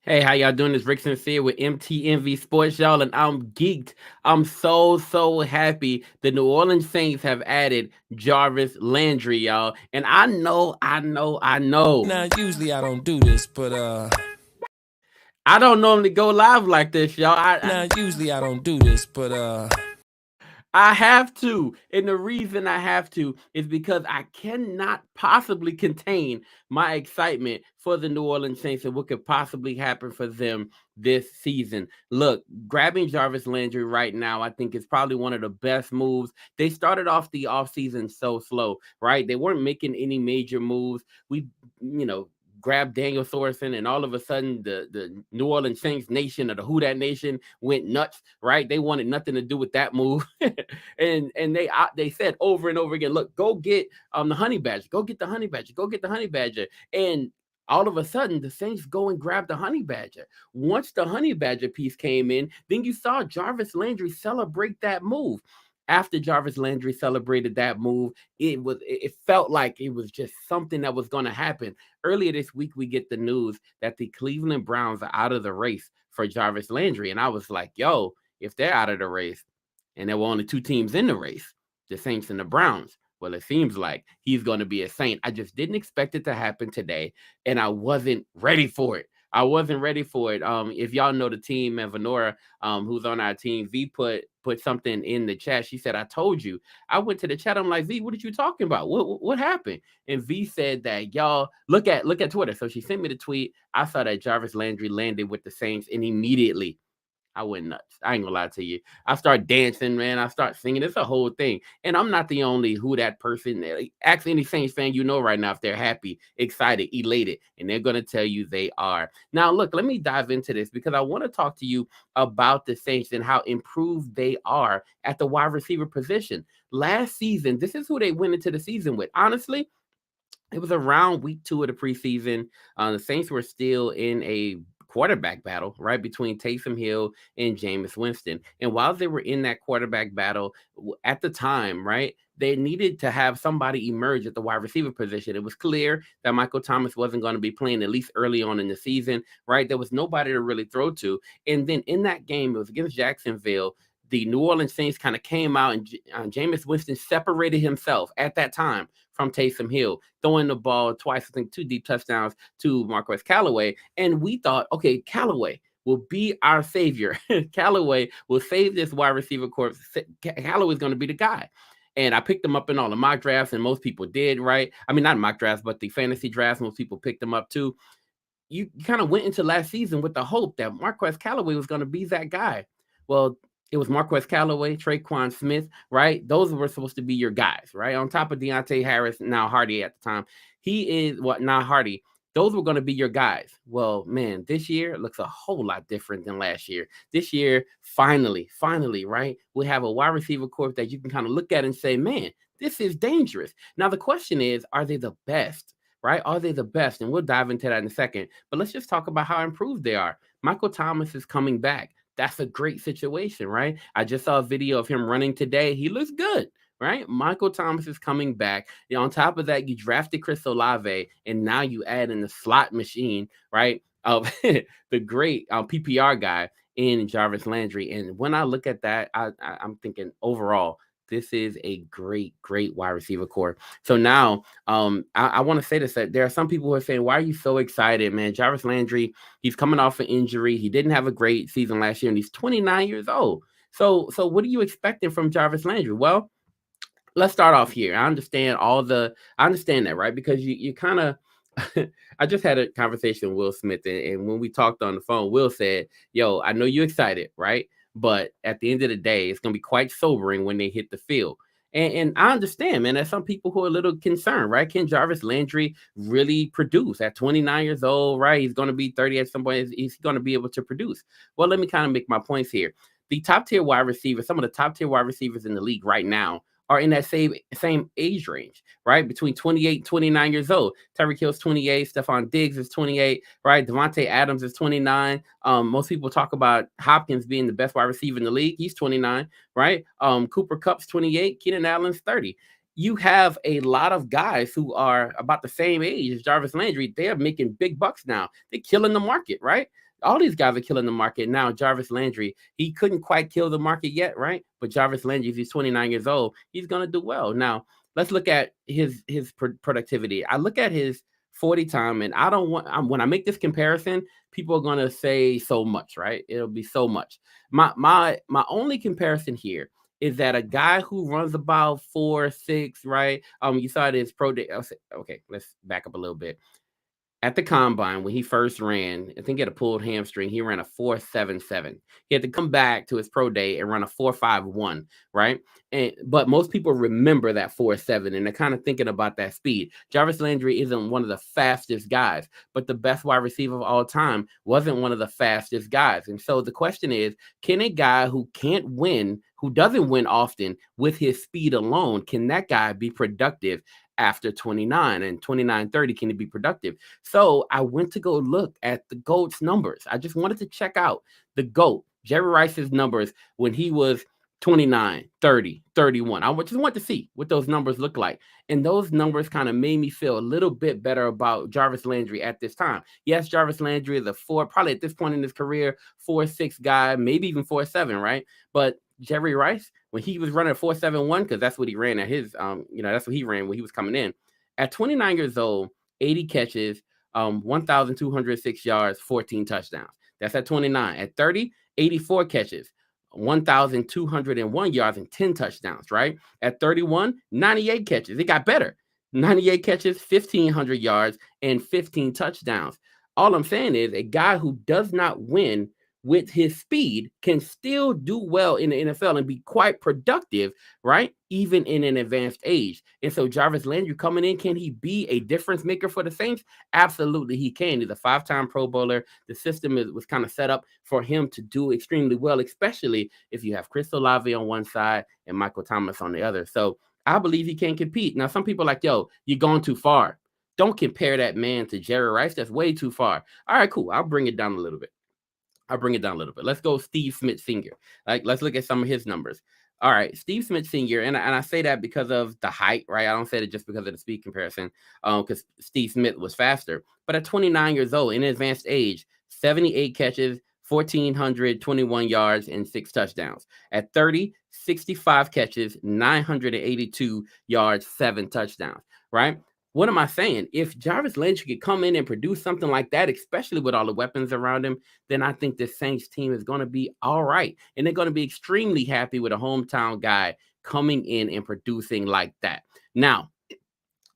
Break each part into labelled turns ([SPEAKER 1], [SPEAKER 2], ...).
[SPEAKER 1] Hey, how y'all doing? This Rick Sincere with MTMV Sports, y'all, and I'm geeked. I'm so happy the New Orleans Saints have added Jarvis Landry, y'all. And I know.
[SPEAKER 2] Now, usually I don't do this, but
[SPEAKER 1] I don't normally go live like this, y'all.
[SPEAKER 2] now usually I don't do this, but
[SPEAKER 1] I have to. And the reason I have to is because I cannot possibly contain my excitement for the New Orleans Saints and what could possibly happen for them this season. Look, grabbing Jarvis Landry right now, I think is probably one of the best moves. They started off the offseason so slow, right? They weren't making any major moves. We, you know, grabbed Daniel Sorensen, and all of a sudden the New Orleans Saints nation or the Who That Nation went nuts, right? They wanted nothing to do with that move. and they said over and over again, look, go get the honey badger, go get the honey badger, go get the honey badger. And all of a sudden, the Saints go and grab the honey badger. Once the honey badger piece came in, then you saw Jarvis Landry celebrate that move. After Jarvis Landry celebrated that move, it felt like it was just something that was going to happen. Earlier this week, we get the news that the Cleveland Browns are out of the race for Jarvis Landry, and I was like, yo, if they're out of the race, and there were only two teams in the race, the Saints and the Browns. Well, it seems like he's going to be a Saint. I just didn't expect it to happen today, and I wasn't ready for it. I wasn't ready for it. If y'all know the team and Venora, who's on our team, V put something in the chat. She said, "I told you." I went to the chat. I'm like, V, what are you talking about? What happened? And V said that y'all look at Twitter. So she sent me the tweet. I saw that Jarvis Landry landed with the Saints, and immediately I went nuts. I ain't gonna lie to you. I start dancing, man. I start singing. It's a whole thing. And I'm not the only who that person. Ask any Saints fan you know right now if they're happy, excited, elated, and they're gonna tell you they are. Now, look, let me dive into this because I want to talk to you about the Saints and how improved they are at the wide receiver position. Last season, this is who they went into the season with. Honestly, it was around week 2 of the preseason. The Saints were still in a quarterback battle, right, between Taysom Hill and Jameis Winston. And while they were in that quarterback battle at the time, right, they needed to have somebody emerge at the wide receiver position. It was clear that Michael Thomas wasn't going to be playing at least early on in the season, right? There was nobody to really throw to. And then in that game, it was against Jacksonville. The New Orleans Saints kind of came out, and Jameis Winston separated himself at that time from Taysom Hill, throwing the ball twice, I think 2 deep touchdowns to Marquez Callaway. And we thought, okay, Callaway will be our savior. Callaway will save this wide receiver corps. Callaway's going to be the guy. And I picked them up in all the mock drafts, and most people did, right? I mean, not mock drafts, but the fantasy drafts, most people picked them up too. You kind of went into last season with the hope that Marquez Callaway was going to be that guy. Well, it was Marquez Callaway, Traquan Smith, right? Those were supposed to be your guys, right? On top of Deontay Harris, now Hardy at the time. He is what now Hardy. Those were going to be your guys. Well, man, this year looks a whole lot different than last year. This year, finally, right? We have a wide receiver corps that you can kind of look at and say, man, this is dangerous. Now, the question is, are they the best? Right? Are they the best? And we'll dive into that in a second. But let's just talk about how improved they are. Michael Thomas is coming back. That's a great situation, right? I just saw a video of him running today. He looks good, right? Michael Thomas is coming back. On top of that, you drafted Chris Olave, and now you add in the slot machine, right? Of the great PPR guy in Jarvis Landry. And when I look at that, I'm thinking overall, this is a great wide receiver core. So now, I want to say this: that there are some people who are saying, "Why are you so excited, man?" Jarvis Landry, he's coming off an injury. He didn't have a great season last year, and he's 29 years old. So what are you expecting from Jarvis Landry? Well, let's start off here. I understand that, right? Because you kind of I just had a conversation with Will Smith, and when we talked on the phone, Will said, "Yo, I know you're excited, right? But at the end of the day, it's gonna be quite sobering when they hit the field." And I understand, man. There's some people who are a little concerned, right? Can Jarvis Landry really produce at 29 years old, right? He's gonna be 30 at some point. He's gonna be able to produce. Well, let me kind of make my points here. The top tier wide receivers, some of the top tier wide receivers in the league right now are in that same age range, right? Between 28 and 29 years old. Tyreek Hill's 28, Stephon Diggs is 28, right? Devontae Adams is 29. Most people talk about Hopkins being the best wide receiver in the league. He's 29, right? Cooper Kupp's 28, Keenan Allen's 30. You have a lot of guys who are about the same age as Jarvis Landry. They are making big bucks now. They're killing the market, right? All these guys are killing the market now. Jarvis Landry, he couldn't quite kill the market yet, right? But Jarvis Landry, if he's 29 years old, he's gonna do well. Now let's look at his productivity. I look at his 40 time, and I don't want when I make this comparison, people are gonna say so much, right? It'll be so much. My only comparison here is that a guy who runs about 4.6, right? You saw it in his pro day. Okay, let's back up a little bit. At the combine, when he first ran, I think he had a pulled hamstring. He ran a 4.77. He had to come back to his pro day and run a 4.51, right? But most people remember that 4.7, and they're kind of thinking about that speed. Jarvis Landry isn't one of the fastest guys, but the best wide receiver of all time wasn't one of the fastest guys. And so the question is, can a guy who can't win, who doesn't win often with his speed alone, can that guy be productive after 29 and 29:30? Can it be productive? So I went to go look at the GOAT's numbers. I just wanted to check out the GOAT, Jerry Rice's numbers when he was 29, 30, 31. I just want to see what those numbers look like. And those numbers kind of made me feel a little bit better about Jarvis Landry at this time. Yes, Jarvis Landry is a four, probably at this point in his career, 4.6 guy, maybe even 4.7, right? But Jerry Rice, when he was running a 4.71, because that's what he ran at his, that's what he ran when he was coming in. At 29 years old, 80 catches, 1,206 yards, 14 touchdowns. That's at 29. At 30, 84 catches, 1,201 yards, and 10 touchdowns, right? At 31, 98 catches. It got better. 98 catches, 1,500 yards, and 15 touchdowns. All I'm saying is a guy who does not win with his speed can still do well in the NFL and be quite productive, right? Even in an advanced age. And so Jarvis Landry coming in, can he be a difference maker for the Saints? Absolutely, he can. He's a 5-time Pro Bowler. The system was kind of set up for him to do extremely well, especially if you have Chris Olave on one side and Michael Thomas on the other. So I believe he can compete. Now, some people are like, yo, you're going too far. Don't compare that man to Jerry Rice. That's way too far. All right, cool. I'll bring it down a little bit. Let's go Steve Smith Sr. Like, let's look at some of his numbers. All right, Steve Smith Sr. And I say that because of the height, right? I don't say it just because of the speed comparison, because Steve Smith was faster. But at 29 years old, in advanced age, 78 catches, 1,421 yards, and 6 touchdowns. At 30, 65 catches, 982 yards, 7 touchdowns, right? What am I saying? If Jarvis Landry could come in and produce something like that, especially with all the weapons around him, then I think the Saints team is going to be all right. And they're going to be extremely happy with a hometown guy coming in and producing like that. Now,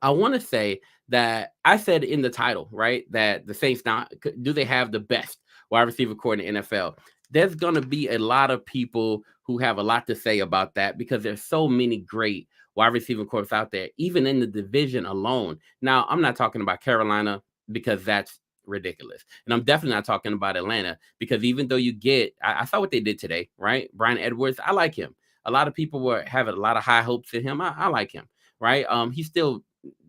[SPEAKER 1] I want to say that I said in the title, right, that the Saints now, do they have the best wide receiver core in the NFL? There's going to be a lot of people who have a lot to say about that because there's so many great wide receiver cores out there, even in the division alone. Now, I'm not talking about Carolina because that's ridiculous. And I'm definitely not talking about Atlanta because even though I saw what they did today, right? Brian Edwards, I like him. A lot of people were having a lot of high hopes in him. I like him, right? He still,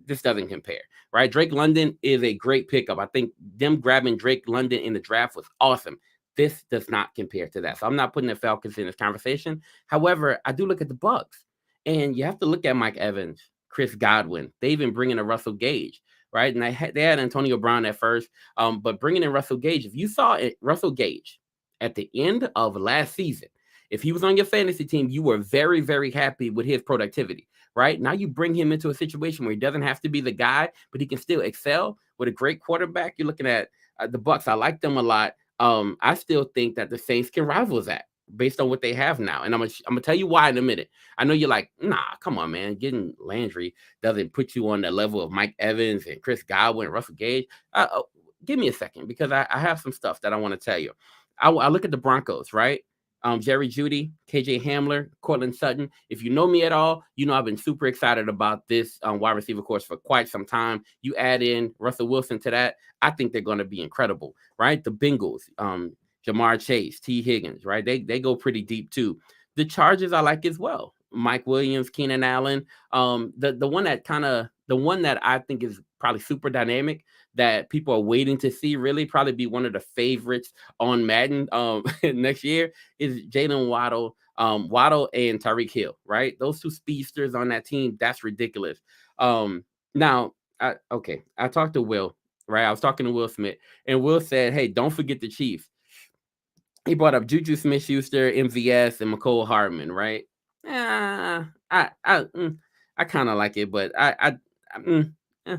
[SPEAKER 1] this doesn't compare, right? Drake London is a great pickup. I think them grabbing Drake London in the draft was awesome. This does not compare to that. So I'm not putting the Falcons in this conversation. However, I do look at the Bucks, and you have to look at Mike Evans, Chris Godwin. They even bring in a Russell Gage, right? And they had Antonio Brown at first, but bringing in Russell Gage. If you saw Russell Gage at the end of last season, if he was on your fantasy team, you were very, very happy with his productivity, right? Now you bring him into a situation where he doesn't have to be the guy, but he can still excel with a great quarterback. You're looking at the Bucks. I like them a lot. I still think that the Saints can rival that based on what they have now. And I'm gonna tell you why in a minute. I know you're like, nah, come on, man. Getting Landry doesn't put you on the level of Mike Evans and Chris Godwin and Russell Gage. Give me a second because I have some stuff that I want to tell you. I look at the Broncos, right? Jerry Jeudy, KJ Hamler, Cortland Sutton. If you know me at all, you know I've been super excited about this wide receiver course for quite some time. You add in Russell Wilson to that, I think they're going to be incredible, right? The Bengals, Jamar Chase, T. Higgins, right? They go pretty deep too. The Chargers I like as well. Mike Williams, Keenan Allen. The one that I think is probably super dynamic that people are waiting to see really probably be one of the favorites on Madden next year is Jalen Waddle, Waddle and Tyreek Hill, right? Those two speedsters on that team, that's ridiculous. Now, I talked to Will, right? I was talking to Will Smith, and Will said, hey, don't forget the Chiefs. He brought up Juju Smith-Schuster, MVS, and McCole Hardman, right? Uh, I kind of like it, but I eh. All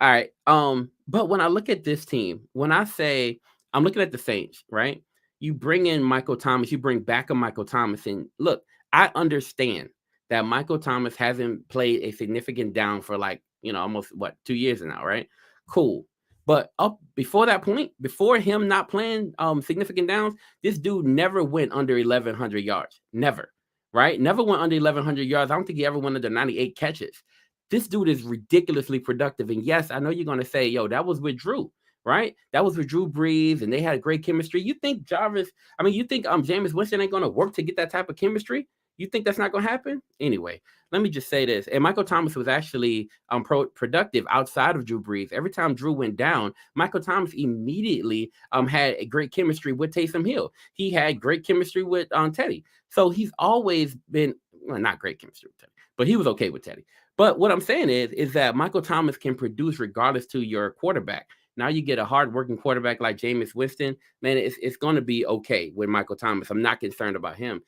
[SPEAKER 1] right. But when I look at this team, when I say I'm looking at the Saints, right? You bring in Michael Thomas, you bring back a Michael Thomas, and look, I understand that Michael Thomas hasn't played a significant down for like almost 2 years now, right? Cool. But up before that point, before him not playing significant downs, this dude never went under 1,100 yards. Never, right? Never went under 1,100 yards. I don't think he ever went under 98 catches. This dude is ridiculously productive. And yes, I know you're going to say, yo, that was with Drew, right? That was with Drew Brees, and they had a great chemistry. You think you think Jameis Winston ain't going to work to get that type of chemistry? You think that's not going to happen? Anyway, let me just say this. And Michael Thomas was actually productive outside of Drew Brees. Every time Drew went down, Michael Thomas immediately had a great chemistry with Taysom Hill. He had great chemistry with Teddy. So he's always been, well, not great chemistry with Teddy, but he was okay with Teddy. But what I'm saying is that Michael Thomas can produce regardless to your quarterback. Now you get a hardworking quarterback like Jameis Winston, man, it's going to be okay with Michael Thomas. I'm not concerned about him.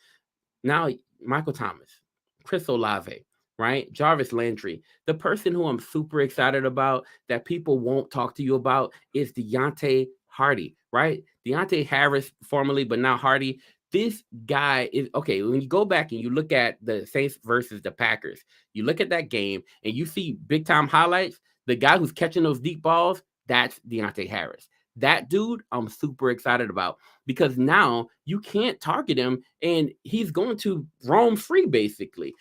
[SPEAKER 1] Now, Michael Thomas, Chris Olave, right? Jarvis Landry. The person who I'm super excited about that people won't talk to you about is Deontay Hardy, right? Deontay Harris, formerly, but now Hardy. This guy is okay. When you go back and you look at the Saints versus the Packers, you look at that game and you see big time highlights. The guy who's catching those deep balls, that's Deontay Harris. That dude, I'm super excited about because now you can't target him and he's going to roam free basically.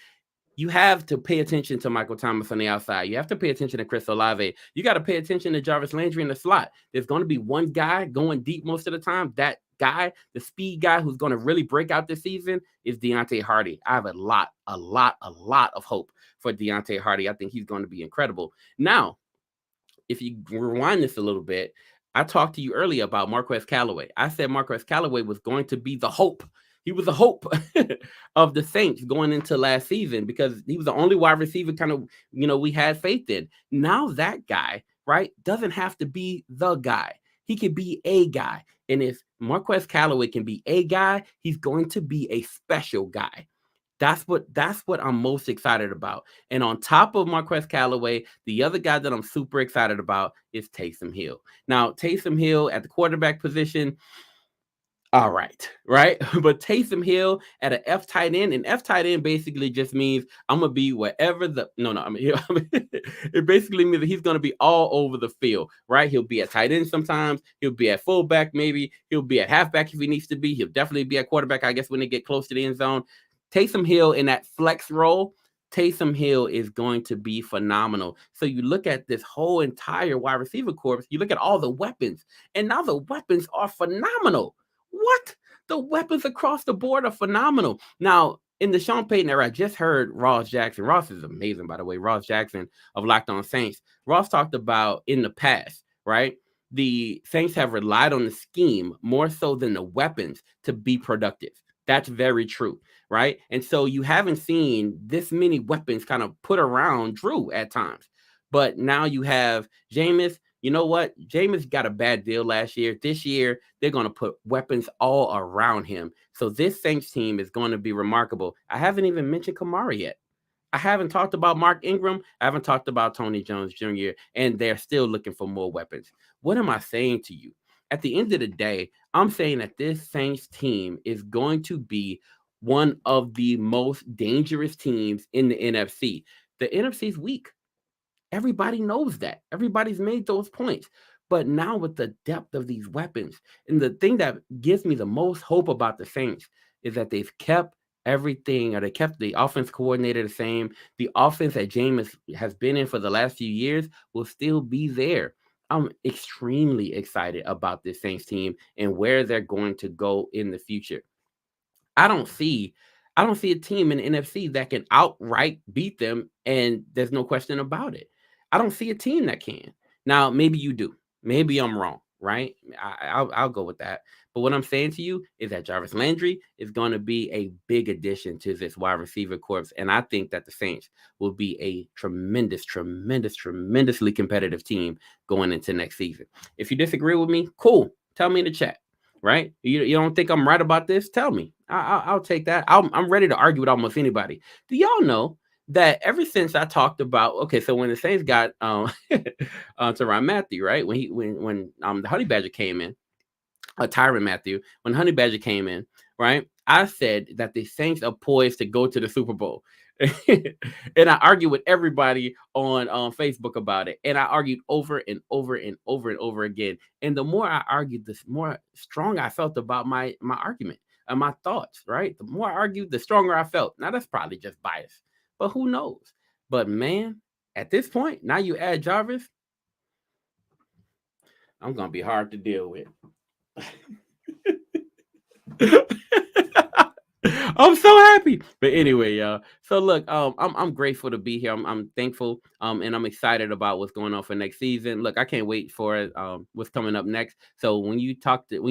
[SPEAKER 1] You have to pay attention to Michael Thomas on the outside. You have to pay attention to Chris Olave. You got to pay attention to Jarvis Landry in the slot. There's going to be one guy going deep most of the time. That guy, the speed guy who's going to really break out this season is Deontay Hardy. I have a lot of hope for Deontay Hardy. I think he's going to be incredible. Now, if you rewind this a little bit, I talked to you earlier about Marquez Callaway. I said Marquez Callaway was going to be the hope. He was the hope of the Saints going into last season because he was the only wide receiver kind of, we had faith in. Now that guy, right, doesn't have to be the guy. He could be a guy. And if Marquez Callaway can be a guy, he's going to be a special guy. That's what I'm most excited about. And on top of Marquez Callaway, the other guy that I'm super excited about is Taysom Hill. Now, Taysom Hill at the quarterback position, all right, right? But Taysom Hill at an F tight end, and F tight end basically just means I'm gonna be wherever it basically means that he's gonna be all over the field, right? He'll be at tight end sometimes, he'll be at fullback, maybe he'll be at halfback if he needs to be, he'll definitely be at quarterback, I guess, when they get close to the end zone. Taysom Hill in that flex role, Taysom Hill is going to be phenomenal. So you look at this whole entire wide receiver corps, you look at all the weapons, and now the weapons are phenomenal. What? The weapons across the board are phenomenal. Now, in the Sean Payton era, I just heard Ross Jackson. Ross is amazing, by the way. Ross Jackson of Locked On Saints. Ross talked about in the past, right? The Saints have relied on the scheme more so than the weapons to be productive. That's very true, right? And so you haven't seen this many weapons kind of put around Drew at times. But now you have Jameis. You know what? Jameis got a bad deal last year. This year, they're going to put weapons all around him. So this Saints team is going to be remarkable. I haven't even mentioned Kamara yet. I haven't talked about Mark Ingram. I haven't talked about Tony Jones Jr., and they're still looking for more weapons. What am I saying to you? At the end of the day, I'm saying that this Saints team is going to be one of the most dangerous teams in the NFC. The NFC is weak. Everybody knows that. Everybody's made those points. But now with the depth of these weapons, and the thing that gives me the most hope about the Saints is that they've kept everything, or they kept the offense coordinator the same. The offense that Jameis has been in for the last few years will still be there. I'm extremely excited about this Saints team and where they're going to go in the future. I don't see I don't see a team in the NFC that can outright beat them, and there's no question about it. I don't see a team that can. Now, maybe you do. Maybe I'm wrong, right? I'll go with that. But what I'm saying to you is that Jarvis Landry is going to be a big addition to this wide receiver corps, and I think that the Saints will be a tremendously competitive team going into next season. If you disagree with me, cool. Tell me in the chat. right? You don't think I'm right about this? Tell me. I'll take that. I'm ready to argue with almost anybody. Do y'all know that ever since I talked about, okay, so when the Saints got Tyrann Mathieu, right? When the Honey Badger came in, Tyrann Mathieu, when Honey Badger came in, right? I said that the Saints are poised to go to the Super Bowl. And I argued with everybody on Facebook about it. And I argued over and over and over and over again. And the more I argued, the more strong I felt about my argument and my thoughts, right? The more I argued, the stronger I felt. Now that's probably just bias, but who knows? But man, at this point, now you add Jarvis, I'm gonna be hard to deal with. I'm so happy. But anyway, y'all. So look, I'm grateful to be here. I'm thankful, and I'm excited about what's going on for next season. Look, I can't wait for what's coming up next. So when you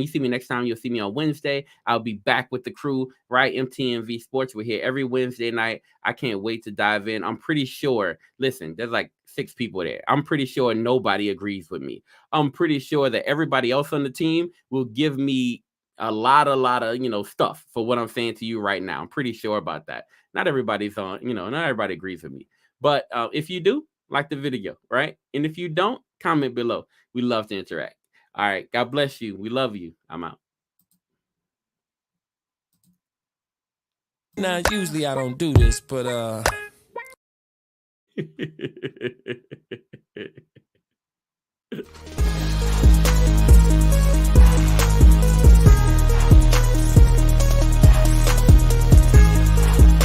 [SPEAKER 1] see me next time, you'll see me on Wednesday. I'll be back with the crew, right? MTNV Sports. We're here every Wednesday night. I can't wait to dive in. I'm pretty sure. Listen, there's like 6 people there. I'm pretty sure nobody agrees with me. I'm pretty sure that everybody else on the team will give me a lot of stuff for what I'm saying to you right now. I'm pretty sure about that. Not everybody's on, not everybody agrees with me. But if you do, like the video, right? And if you don't, comment below. We love to interact. All right. God bless you. We love you. I'm out.
[SPEAKER 2] Now, usually I don't do this, but